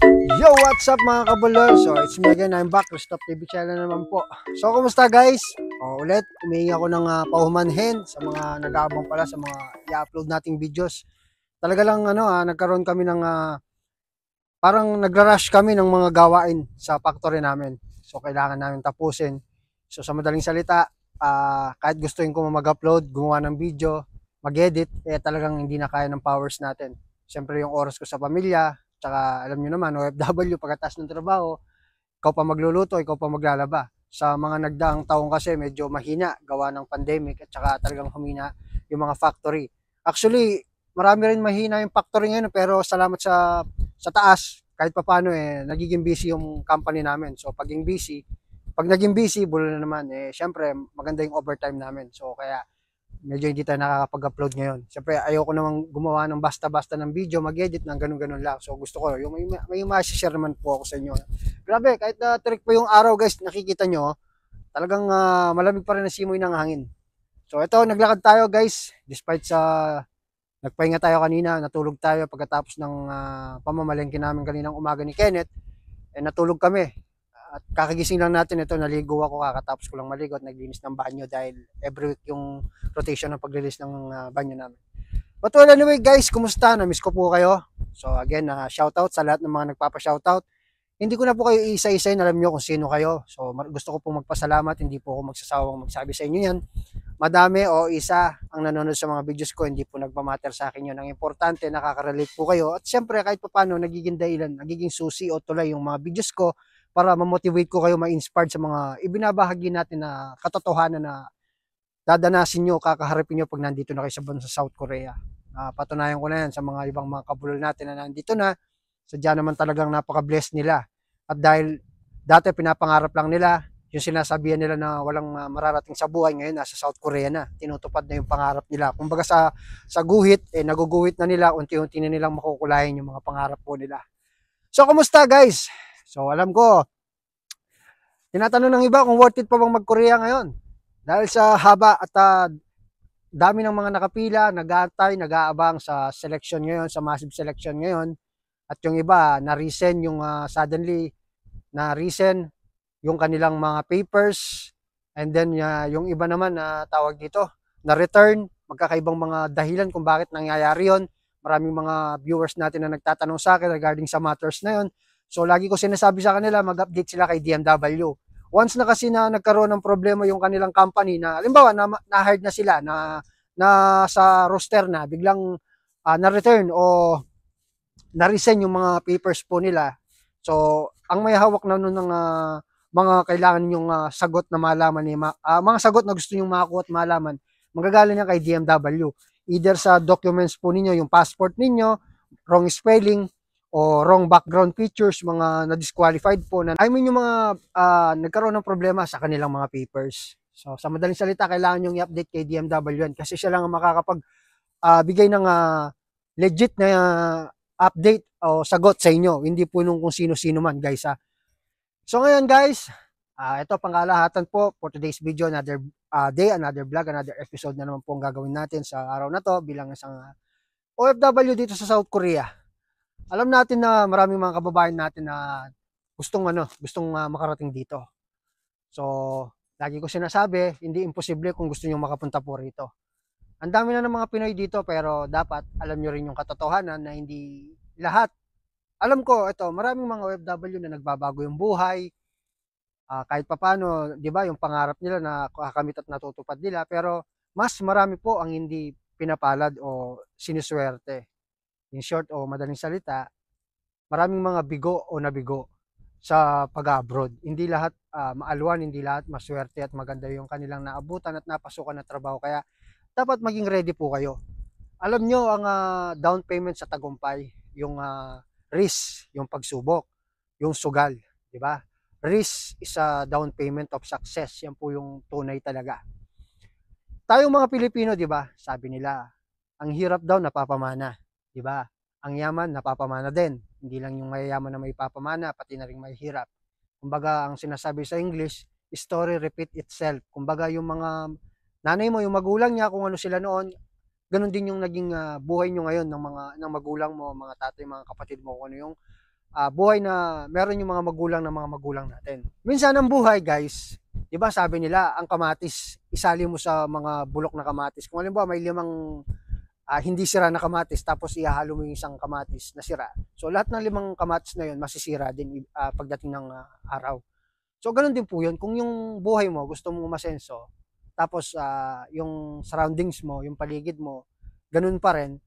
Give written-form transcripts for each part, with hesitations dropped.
Yo, what's up mga kabulol? So, it's me again, I'm back, Restop TV channel naman po. So, kumusta guys? Ulit, humingi ako ng paumanhin sa mga nag-aabang pala sa mga i-upload nating videos. Talaga lang, nagkaroon kami ng, parang nagra-rush kami ng mga gawain sa factory namin. So, kailangan namin tapusin. So, sa madaling salita, kahit gustuin ko mag-upload, gumawa ng video, mag-edit, talagang hindi na kaya ng powers natin. Siyempre, yung oras ko sa pamilya, tsaka alam nyo naman, OFW pagkatapos ng trabaho, ikaw pa magluluto, ikaw pa maglalaba. Sa mga nagdaang taong kasi medyo mahina gawa ng pandemic at saka talagang humina yung mga factory. Actually, marami rin mahina yung factory ngayon pero salamat sa taas kahit papaano nagiging busy yung company namin. So pag naging busy, bulo na naman syempre maganda yung overtime namin. So kaya medyo hindi tayo nakakapag-upload ngayon. Siyempre, ayoko namang gumawa ng basta-basta ng video, mag-edit ng ganun-ganun lang. So, gusto ko, yung may ma-share naman po ako sa inyo. Grabe, kahit na trick pa yung araw, guys, nakikita nyo, talagang malamig pa rin ang simoy ng hangin. So, ito, naglakad tayo, guys, despite sa nagpahinga tayo kanina, natulog tayo pagkatapos ng pamamalengke namin kaninang umaga ni Kenneth, natulog kami. At kakagising lang natin ito, naligo ako kakatapos ko lang maligo at naglinis ng banyo dahil every week yung rotation ng paglinis ng banyo namin. But well, anyway guys, kumusta? Na-miss ko po kayo. So again, shoutout sa lahat ng mga nagpapa-shoutout. Hindi ko na po kayo isa-isayin, alam nyo kung sino kayo. So gusto ko pong magpasalamat, hindi po ako magsasawang magsabi sa inyo yan. Madami o isa ang nanonood sa mga videos ko, hindi po nagmamatter sa akin yun. Ang importante, nakaka-relate po kayo. At syempre, kahit pa paano, nagiging dahilan, nagiging susi o tulay yung mga videos ko para ma-motivate ko kayo, ma-inspired sa mga ibinabahagi natin na katotohanan na dadanasin nyo, kakaharapin nyo pag nandito na kayo sa bansa South Korea. Patunayan ko na yan sa mga ibang mga kabulol natin na nandito na, sadya naman talagang napaka-blessed nila. At dahil dati pinapangarap lang nila, yung sinasabihan nila na walang mararating sa buhay, ngayon nasa South Korea na, tinutupad na yung pangarap nila. Kumbaga sa guhit, naguguhit na nila, unti-unti na nilang makukulayan yung mga pangarap po nila. So, kumusta guys? So, alam ko, tinatanong ng iba kung worth it pa bang mag-Korea ngayon. Dahil sa haba at dami ng mga nakapila, nag-aantay, nag-aabang sa selection ngayon, sa massive selection ngayon. At yung iba, na-resend yung suddenly, na-resend yung kanilang mga papers. And then yung iba naman na tawag dito, na-return, magkakaibang mga dahilan kung bakit nangyayari yon. Maraming mga viewers natin na nagtatanong sa akin regarding sa matters na yon. So lagi ko sinasabi sa kanila, mag-update sila kay DMW. Once na kasi na nagkaroon ng problema yung kanilang company na, halimbawa, na-hired na sila, na sa roster na, biglang na-return o na-resign yung mga papers po nila. So, ang may hawak na nun ng mga kailangan yung sagot na malaman, mga sagot na gusto nyo makakuha at malaman, magagaling yan kay DMW. Either sa documents po ninyo, yung passport ninyo, wrong spelling, o wrong background pictures, mga na-disqualified po. I mean yung mga nagkaroon ng problema sa kanilang mga papers. So, sa madaling salita, kailangan yung i-update kay DMW yan kasi siya lang ang makakapag bigay ng legit na update o sagot sa inyo. Hindi po nung kung sino-sino man, guys. So, ngayon, guys, ito pangkalahatan po for today's video. Another day, another vlog, another episode na naman po ang gagawin natin sa araw na to bilang isang OFW dito sa South Korea. Alam natin na maraming mga kababayan natin na gustong makarating dito. So, lagi ko sinasabi, hindi imposible kung gusto niyo makapunta po rito. Ang dami na ng mga Pinoy dito pero dapat alam niyo rin yung katotohanan na hindi lahat. Alam ko, ito, maraming mga OFW na nagbabago yung buhay. Kahit papano, 'di ba, yung pangarap nila na kakamit at natutupad nila, pero mas marami po ang hindi pinapalad o siniswerte. In short o madaling salita, maraming mga bigo o nabigo sa pag-abroad. Hindi lahat maalwan, hindi lahat maswerte at maganda yung kanilang naabutan at napasukan na trabaho. Kaya dapat maging ready po kayo. Alam nyo, ang down payment sa tagumpay, yung risk, yung pagsubok, yung sugal, di ba? Risk is a down payment of success. Yan po yung tunay talaga. Tayong mga Pilipino, di ba? Sabi nila, ang hirap daw napapamana, di ba? Ang yaman napapamana din. Hindi lang yung mayayaman na may papamana, pati na rin may hirap. Kumbaga, ang sinasabi sa English, story repeat itself. Kumbaga, yung mga nanay mo, yung magulang niya, kung ano sila noon, ganun din yung naging buhay nyo ngayon ng magulang mo, mga tatay, mga kapatid mo, kung ano yung buhay na meron yung mga magulang ng mga magulang natin. Minsan ang buhay, guys, 'di ba sabi nila, ang kamatis, isali mo sa mga bulok na kamatis. Kung halimbawa may 5 hindi sira na kamatis tapos ihahalo mo yung isang kamatis na sira. So lahat ng 5 kamatis na yun masisira din pagdating ng araw. So ganoon din po yun. Kung yung buhay mo gusto mong umasenso, tapos yung surroundings mo, yung paligid mo, ganun pa rin,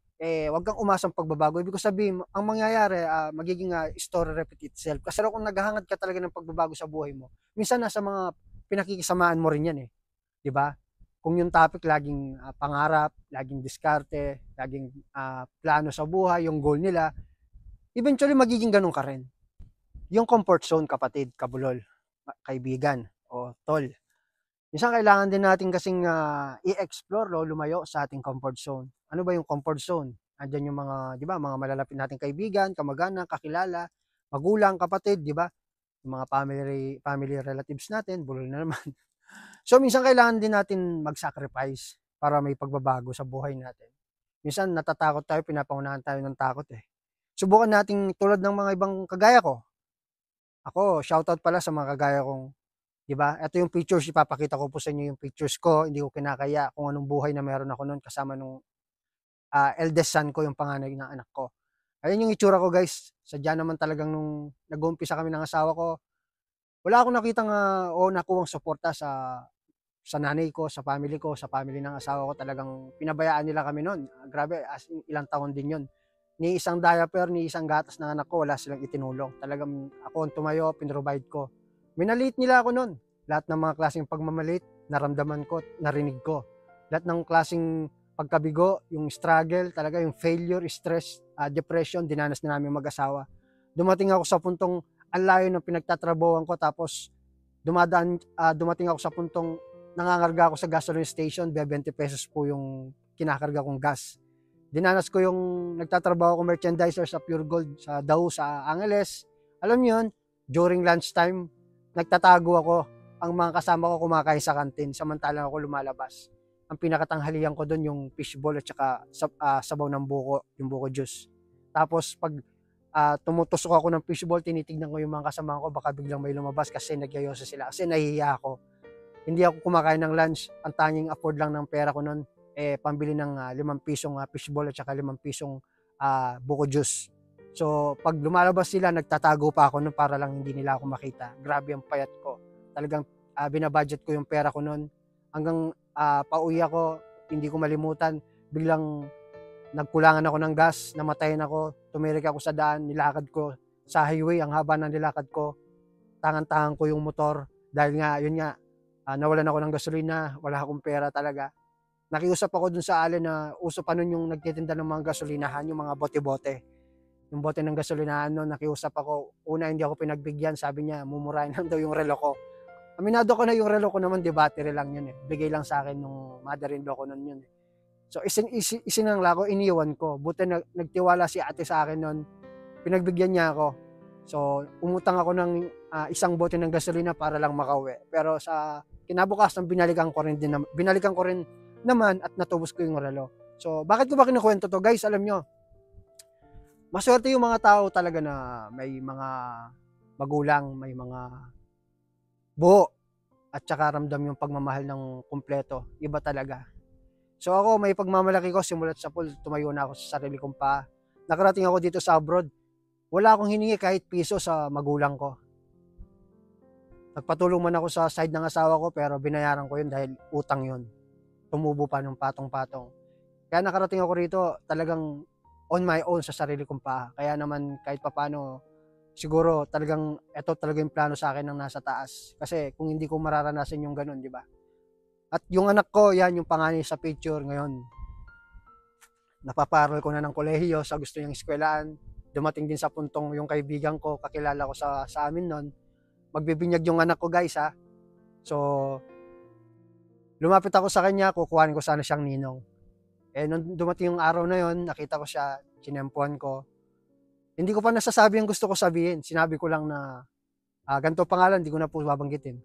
wag kang umasang pagbabago. Ibig ko sabihin, ang mangyayari, magiging story repeat itself. Kasi kung naghahangad ka talaga ng pagbabago sa buhay mo, minsan nasa mga pinakikisamaan mo rin yan eh. 'Di ba? Kung yung topic laging pangarap, laging diskarte, laging plano sa buhay, yung goal nila, eventually magiging ganun ka rin. Yung comfort zone, kapatid, kabulol, kaibigan, o tol. Minsan kailangan din natin kasing i-explore, lumayo sa ating comfort zone. Ano ba yung comfort zone? Andiyan yung mga, 'di ba, mga malalapit nating kaibigan, kamag-anak, kakilala, magulang, kapatid, 'di ba? Yung mga family relatives natin, bulol na naman. So minsan kailangan din natin mag-sacrifice para may pagbabago sa buhay natin. Minsan natatakot tayo, pinapangunahan tayo ng takot eh. Subukan nating tulad ng mga ibang kagaya ko. Ako, shoutout pala sa mga kagaya kong, 'di ba? Ito yung pictures, ipapakita ko po sa inyo yung pictures ko. Hindi ko kinakaya kung anong buhay na meron ako noon kasama nung eldest son ko, yung panganay ng anak ko. Ayun yung itsura ko, guys. Sadya naman talagang nung nag-uumpisa kami ng asawa ko, wala akong nakitang o nakuhang suporta sa nanay ko, sa family ng asawa ko. Talagang pinabayaan nila kami noon. Grabe, as in, ilang taon din yun. Ni isang diaper, ni isang gatas ng anak ko, wala silang itinulong. Talagang ako ang tumayo, pinrovide ko. Minaliit nila ako noon. Lahat ng mga klaseng pagmamaliit, naramdaman ko, narinig ko. Lahat ng klaseng pagkabigo, yung struggle, talaga yung failure, stress, depression, dinanas na namin mag-asawa. Dumating ako sa puntong ang layo ng pinagtatrabahoan ko, tapos dumating ako sa puntong nangangarga ako sa gasoline station, 20 pesos po yung kinakarga kong gas. Dinanas ko yung nagtatrabaho ko merchandiser sa Pure Gold, sa Dao, sa Angeles. Alam niyo yun, during lunchtime, nagtatago ako. Ang mga kasama ko kumakain sa kantin, samantalang ako lumalabas. Ang pinakatanghalian ko doon yung fishball at saka sabaw ng buko, yung buko juice. Tapos pag tumutusok ako ng fishball, tinitignan ko yung mga kasama ko, baka biglang may lumabas kasi nagyayosa sila. Kasi nahihiya ako. Hindi ako kumakain ng lunch. Ang tanging afford lang ng pera ko noon, pambili ng 5 pisong fishball at saka 5 pisong buko juice. So, pag lumalabas sila, nagtatago pa ako noon para lang hindi nila ako makita. Grabe ang payat ko. Talagang binabudget ko yung pera ko noon. Hanggang pauwi ako, hindi ko malimutan, biglang nagkulangan ako ng gas, namatayin ako, tumirik ako sa daan, nilakad ko sa highway, ang haba ng nilakad ko, tangan-tangan ko yung motor, dahil nga, yun nga, nawalan ako ng gasolina, wala akong pera talaga. Nakiusap ako dun sa alin na uso pa nun yung nagtitinda ng mga gasolinahan, yung mga bote-bote. Yung bote ng gasolinahan nun, nakiusap ako. Una, hindi ako pinagbigyan, sabi niya, mumurahin lang daw yung relo ko. Aminado ko na yung relo ko naman, di battery lang yun eh. Bigay lang sa akin nung mother-in-law ko nun yun eh. So isinangla ko, iniwan ko. Buti nagtiwala si ate sa akin nun, pinagbigyan niya ako. So umutang ako ng isang bote ng gasolina para lang makauwi. Pero sa kinabukasan binalikan ko rin naman at natubos ko yung relo. So bakit ko ba kinukwento to, guys? Alam nyo, maswerte yung mga tao talaga na may mga magulang, may mga buo, at saka ramdam yung pagmamahal ng kumpleto. Iba talaga. So ako, may pagmamalaki ko, simulat sa pool, tumayo na ako sa sarili kong paa. Nakarating ako dito sa abroad, wala akong hiningi kahit piso sa magulang ko. Nagpatulong man ako sa side ng asawa ko, pero binayaran ko yun dahil utang yun. Tumubo pa ng patong-patong. Kaya nakarating ako rito, talagang on my own sa sarili kong paa. Kaya naman kahit papano, siguro talagang ito talaga yung plano sa akin ng nasa taas. Kasi kung hindi ko mararanasan yung ganun, di ba? At yung anak ko, yan yung panganay sa picture ngayon. Napaparal ko na ng kolehiyo sa gusto niyang eskwelahan. Dumating din sa puntong yung kaibigan ko, kakilala ko sa amin nun. Magbibinyag yung anak ko, guys ha. So, lumapit ako sa kanya, kukuhanin ko sana siyang ninong. Nung dumating yung araw na yon, nakita ko siya, sinempuan ko. Hindi ko pa nasasabi yung gusto ko sabihin. Sinabi ko lang na, ganito pangalan, hindi ko na po babanggitin.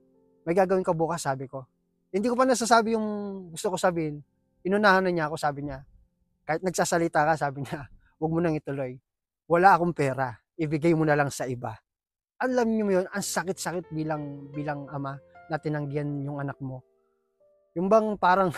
May gagawin ka bukas, sabi ko. Hindi ko pa nasasabi yung gusto ko sabihin. Inunahan na niya ako, sabi niya. Kahit nagsasalita ka, sabi niya, huwag mo nang ituloy. Wala akong pera. ibigay mo na lang sa iba. Alam niyo yun, ang sakit-sakit bilang ama na tinanggihan yung anak mo. Yung bang parang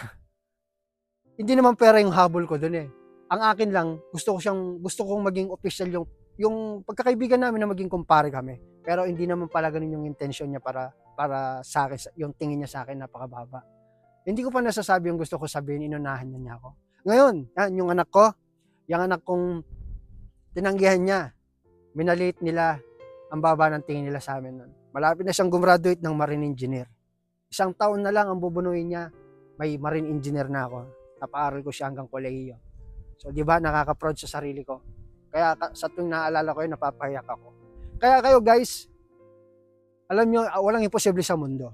hindi naman pera yung habol ko doon eh. Ang akin lang, gusto kong maging official yung pagkakaibigan namin na maging kumpare kami. Pero hindi naman pala ganun yung intention niya para sa akin, yung tingin niya sa akin napakababa. Hindi ko pa nasasabi yung gusto ko sabihin, inunahan niya ako. Ngayon, yan, yung anak kong tinanggihan niya, minaliit nila, ang baba ng tingin nila sa amin nun. Malapit na siyang gumraduate ng marine engineer. 1 taon na lang ang bubunuin niya, may marine engineer na ako. Napaaral ko siya hanggang kolehiyo. So, di ba, nakaka-proud sa sarili ko. Kaya sa tuwing naalala ko yun, napapayak ako. Kaya kayo guys, alam nyo, walang imposible sa mundo.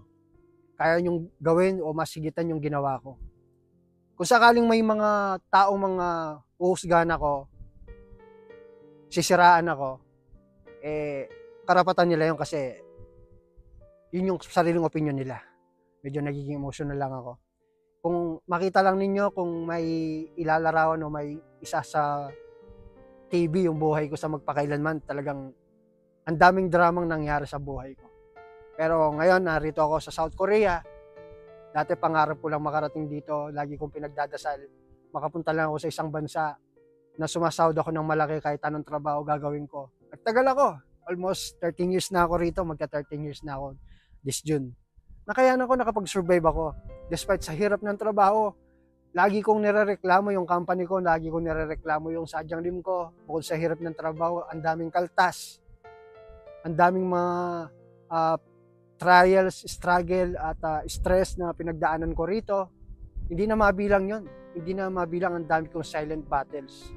Kaya nyong gawin o masigitan yung ginawa ko. Kung sakaling may mga taong mga uhusgahan ako, sisiraan ako, karapatan nila yun kasi yun yung sariling opinion nila. Medyo nagiging emotional lang ako. Kung makita lang ninyo kung may ilalarawan o may isa sa TV yung buhay ko sa magpakailanman, talagang ang daming dramang nangyari sa buhay ko. Pero ngayon, narito ako sa South Korea. Dati pangarap ko lang makarating dito. Lagi kong pinagdadasal. Makapunta lang ako sa isang bansa na sumasahod ako ng malaki kahit anong trabaho gagawin ko. Nagtagal ako. Almost 13 years na ako rito. Magka 13 years na ako this June. Nakayanan ko, nakapag-survive ako. Despite sa hirap ng trabaho, lagi kong nirereklamo yung company ko, lagi kong nirereklamo yung sadyang lim ko. Bukod sa hirap ng trabaho, ang daming kaltas. Ang daming mga trials, struggle at stress na pinagdaanan ko rito. Hindi na mabilang yun. Hindi na mabilang ang dami kong silent battles.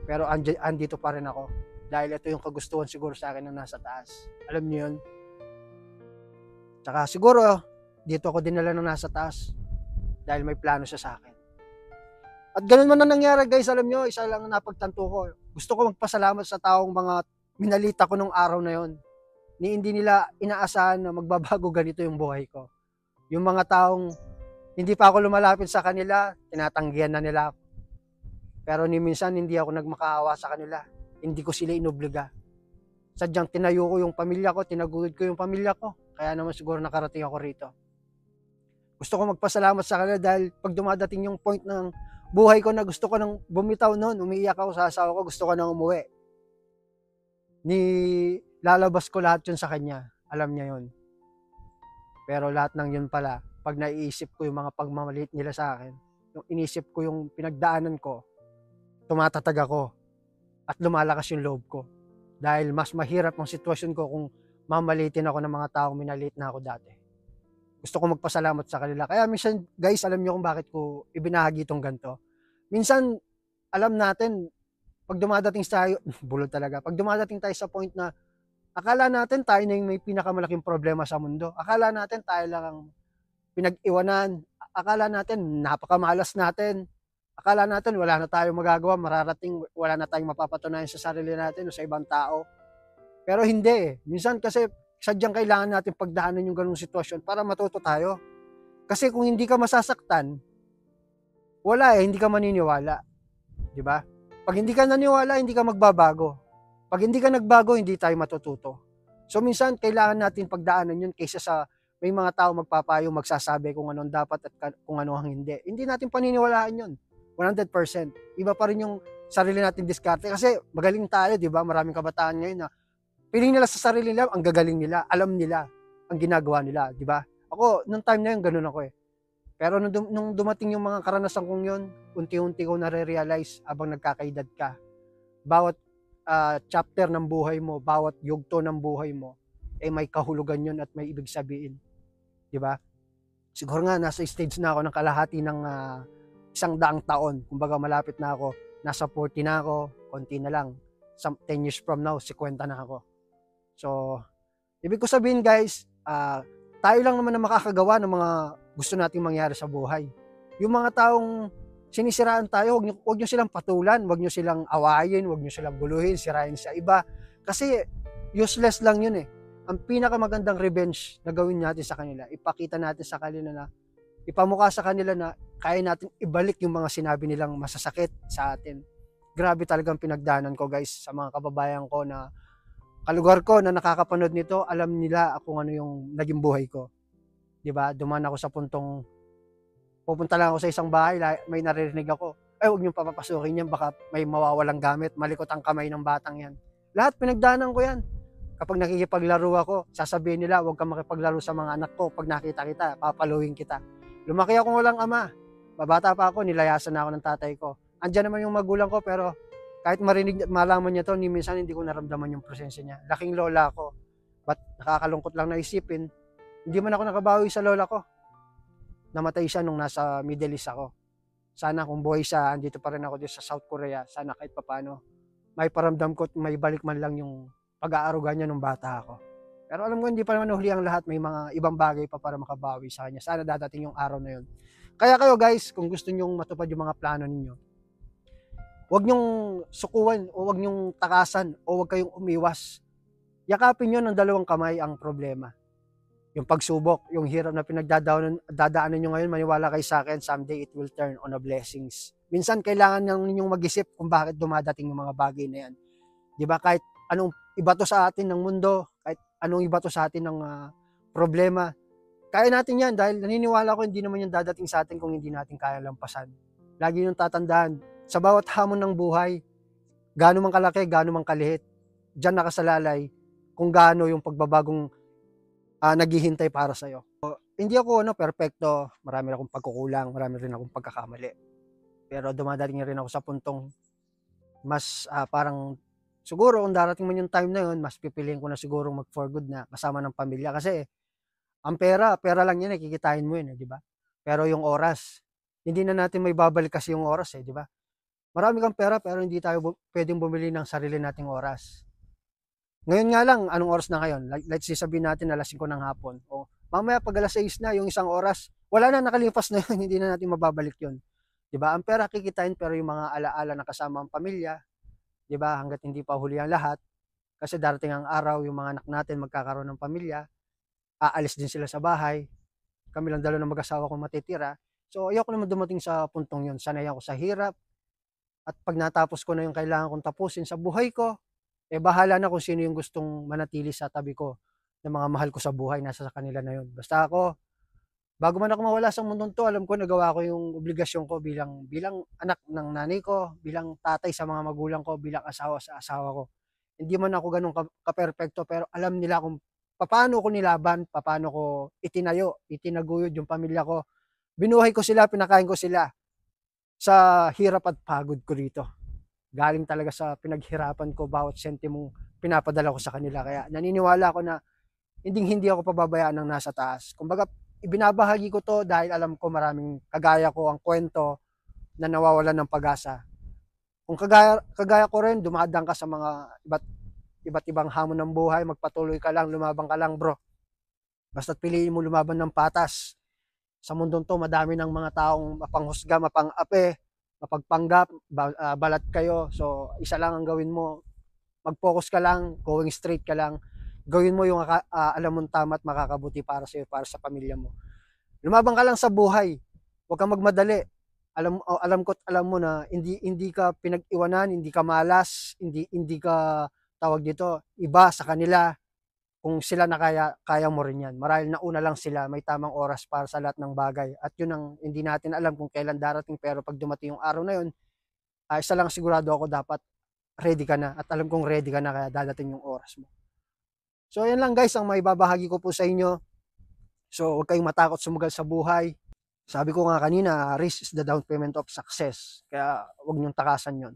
Pero andito pa rin ako. Dahil ito yung kagustuhan siguro sa akin na nasa taas. Alam niyo yun? Tsaka siguro, dito ako dinala ng nasa taas. Dahil may plano siya sa akin. At ganun man na nangyari guys, alam nyo, isa lang napagtanto ko. Gusto ko magpasalamat sa taong mga minalita ko nung araw na yon. Hindi nila inaasahan na magbabago ganito yung buhay ko. Yung mga taong hindi pa ako lumalapit sa kanila, tinatanggihan na nila ako. Pero ni minsan hindi ako nagmakaawa sa kanila. Hindi ko sila inobliga. Sadyang tinayo ko yung pamilya ko, tinaguyod ko yung pamilya ko. Kaya naman siguro nakarating ako rito. Gusto ko magpasalamat sa kanila dahil pag dumadating yung point ng buhay ko na gusto ko nang bumitaw noon, umiiyak ako sa asawa ko, gusto ko nang umuwi. Lalabas ko lahat yun sa kanya. Alam niya yun. Pero lahat ng yun pala, pag naiisip ko yung mga pagmamaliit nila sa akin, yung inisip ko yung pinagdaanan ko, tumatatag ako at lumalakas yung loob ko. Dahil mas mahirap ang sitwasyon ko kung mamalitin ako ng mga taong minaliit na ako dati. Gusto ko magpasalamat sa kanila. Kaya minsan, guys, alam niyo kung bakit ko ibinahagi itong ganito. Minsan, alam natin, pag dumadating tayo, bulol talaga, pag dumadating tayo sa point na akala natin tayo na yung may pinakamalaking problema sa mundo. Akala natin tayo lang ang pinag-iwanan. Akala natin napakamalas natin. Akala natin wala na tayong magagawa, mararating, wala na tayong mapapatunayan sa sarili natin o sa ibang tao. Pero hindi eh. Minsan kasi sadyang kailangan natin pagdaanan yung ganung sitwasyon para matuto tayo. Kasi kung hindi ka masasaktan, wala eh, hindi ka maniniwala. Di ba? Pag hindi ka naniwala, hindi ka magbabago. Pag hindi ka nagbago, hindi tayo matututo. So minsan, kailangan natin pagdaanan yun kaysa sa may mga tao magpapayo, magsasabi kung anong dapat at kung ano ang hindi. Hindi natin paniniwalaan yun. 100%. Iba pa rin yung sarili natin diskarte. Kasi magaling tayo, di ba? Maraming kabataan ngayon na piling nila sa sarili nila, ang gagaling nila, alam nila ang ginagawa nila, di ba? Ako, nung time na yun, ganun ako eh. Pero nung dumating yung mga karanasan kong yun, unti-unti ko nare-realize habang nagkakaedad ka. Bawat chapter ng buhay mo, bawat yugto ng buhay mo, may kahulugan yun at may ibig sabihin. Di ba? Siguro nga, nasa stage na ako ng kalahati ng 100 taon. Kumbaga, malapit na ako. Nasa 40 na ako, konti na lang. 10 years from now, 50 na ako. So, ibig ko sabihin guys, tayo lang naman na makakagawa ng mga gusto nating mangyari sa buhay. Yung mga taong sinisiraan tayo, huwag nyo silang patulan, huwag nyo silang awayin, huwag nyo silang guluhin, sirain sa iba. Kasi useless lang yun eh. Ang pinakamagandang revenge na gawin natin sa kanila, ipakita natin sa kanila na, ipamukha sa kanila na kaya natin ibalik yung mga sinabi nilang masasakit sa atin. Grabe talagang pinagdaanan ko guys sa mga kababayan ko na kalugar ko na nakakapanood nito, alam nila kung ano yung naging buhay ko. 'Di ba? Dumaan ako sa puntong pupunta lang ako sa isang bahay, may naririnig ako, "Ay, huwag niyong papapasukin yan, baka may mawawalang gamit, malikot ang kamay ng batang yan." Lahat pinagdaanan ko yan. Kapag nakikipaglaro ako, sasabihin nila, "Huwag kang makipaglaro sa mga anak ko, pag nakita kita, papaluin kita." Lumaki akong walang ama. Babata pa ako, nilayasan na ako ng tatay ko. Andiyan naman yung magulang ko, pero kahit malaman niya to, ni minsan hindi ko naramdaman yung presensya niya. Laking lola ko. But nakakalungkot lang na isipin, hindi man ako nakabawi sa lola ko. Namatay siya nung nasa Middle East ako. Sana kung buhay siya, andito pa rin ako dito sa South Korea. Sana kahit papano, may paramdam ko at may balik man lang yung pag-aaruga niya nung bata ako. Pero alam ko hindi pa naman huli ang lahat. May mga ibang bagay pa para makabawi sa kanya. Sana dadating yung araw na yun. Kaya kayo guys, kung gusto nyong matupad yung mga plano ninyo, huwag nyong sukuan o huwag nyong takasan o huwag kayong umiwas. Yakapin nyo ng dalawang kamay ang problema. Yung pagsubok, yung hirap na dadaanan nyo ngayon, maniwala kayo sa akin, someday it will turn on a blessings. Minsan kailangan ninyong mag-isip kung bakit dumadating yung mga bagay na yan. Di ba? Kahit anong ibato sa atin ng mundo, kahit anong ibato sa atin ng problema, kaya natin yan dahil naniniwala ko hindi naman yung dadating sa atin kung hindi natin kaya lampasan. Lagi yung tatandaan, sa bawat hamon ng buhay, gaano man kalaki, gaano man kalihit, dyan nakasalalay kung gaano yung pagbabagong naghihintay para sa'yo. Hindi ako perfecto, marami rin akong pagkukulang, marami rin akong pagkakamali. Pero dumadating rin ako sa puntong mas parang siguro kung darating man yung time na yun, mas pipiliin ko na siguro mag for good na kasama ng pamilya. Kasi ang pera lang yan, kikitain mo yun, di ba? Pero yung oras, hindi na natin may babalik kasi yung oras, di ba? Marami kang pera pero hindi tayo pwedeng bumili ng sarili nating oras. Ngayon nga lang, anong oras na ngayon? Let's say sabihin natin alas 5 ng hapon. O mamaya pag alas 6 na, yung isang oras, wala na, nakalipas na yun, hindi na natin mababalik yun. Diba? Ang pera kikitain pero yung mga alaala na kasama ang pamilya, diba? Hanggat hindi pa huli ang lahat, kasi darating ang araw, yung mga anak natin magkakaroon ng pamilya, aalis din sila sa bahay, kami lang dalawa ng mag-asawa kung matitira. So ayoko naman dumating sa puntong yun. Sanay ako sa hirap, at pag natapos ko na yung kailangan kong tapusin sa buhay ko, bahala na kung sino yung gustong manatili sa tabi ko ng mga mahal ko sa buhay, nasa sa kanila na yun. Basta ako, bago man ako mawala sa mundong to, alam ko nagawa ko yung obligasyon ko bilang anak ng nanay ko, bilang tatay sa mga magulang ko, bilang asawa sa asawa ko. Hindi man ako ganun ka-perfecto, pero alam nila kung paano ko nilaban, paano ko itinaguyod yung pamilya ko. Binuhay ko sila, pinakain ko sila sa hirap at pagod ko rito. Galing talaga sa pinaghirapan ko, bawat sentimong pinapadala ko sa kanila. Kaya naniniwala ako na hindi ako pababayaan ng nasa taas. Kumbaga, ibinabahagi ko to dahil alam ko maraming kagaya ko ang kwento na nawawalan ng pag-asa. Kung kagaya ko rin, dumadang ka sa mga iba't ibang hamon ng buhay, magpatuloy ka lang, lumabang ka lang bro. Basta't piliin mo lumaban ng patas. Sa mundong to, madami ng mga taong mapanghusga, mapang-ape, mapagpanggap, balat kayo. So, isa lang ang gawin mo. Mag-focus ka lang, going straight ka lang. Gawin mo yung alam mong tama at makakabuti para sa iyo, para sa pamilya mo. Lumabang ka lang sa buhay. Huwag kang magmadali. Alam ko at alam mo na hindi ka pinag-iwanan, hindi ka malas, hindi ka tawag dito, iba sa kanila. Kung sila na kaya mo rin yan. Marahil nauna lang sila, may tamang oras para sa lahat ng bagay. At yun ang hindi natin alam kung kailan darating, pero pag dumating yung araw na yun, isa lang sigurado ako, dapat ready ka na. At alam kong ready ka na, kaya dadating yung oras mo. So yan lang guys, ang may babahagi ko po sa inyo. So huwag kayong matakot sumugal sa buhay. Sabi ko nga kanina, risk is the down payment of success. Kaya huwag niyong takasan yon.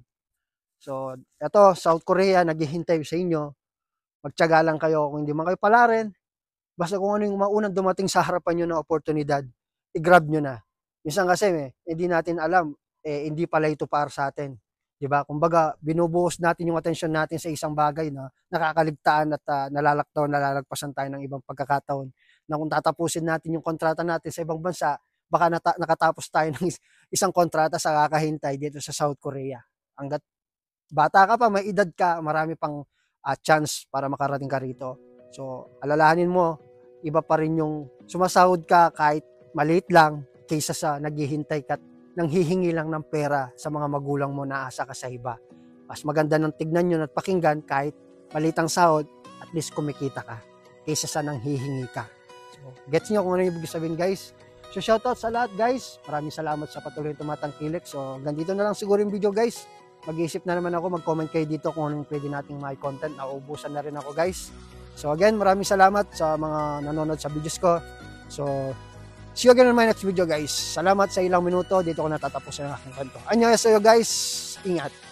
So eto, South Korea, naghihintay sa inyo. Magtiyaga lang kayo. Kung hindi man kayo palarin, basta kung ano yung maunang dumating sa harapan nyo na oportunidad, i-grab nyo na. Minsan kasi hindi natin alam, hindi pala ito para sa atin. Diba? Kumbaga, binubuhos natin yung atensyon natin sa isang bagay na nakakaligtaan at nalalagpasan tayo ng ibang pagkakataon. Na kung tatapusin natin yung kontrata natin sa ibang bansa, baka nakatapos tayo ng isang kontrata sa kakahintay dito sa South Korea. Hanggat bata ka pa, may edad ka, marami pang chance para makarating ka rito. So, alalahanin mo, iba pa rin yung sumasahod ka kahit maliit lang kaysa sa naghihintay ka, nanghihingi lang ng pera sa mga magulang mo na asa ka sa iba. Mas maganda ng tignan nyo at pakinggan kahit maliit ang sahod, at least kumikita ka kaysa sa nang hihingi ka. So, gets nyo kung ano yung ibig sabihin, guys? So, shoutout sa lahat, guys. Maraming salamat sa patuloy tumatangkilik. So, ganito na lang siguro yung video, guys. Mag-iisip na naman ako, mag-comment kayo dito kung anong pwede nating may content. Nauubusan na rin ako, guys. So, again, maraming salamat sa mga nanonood sa videos ko. So, see you again on my next video, guys. Salamat sa ilang minuto. Dito ko natatapusin ang aking kwento. Annyeonghaseyo, guys. Ingat.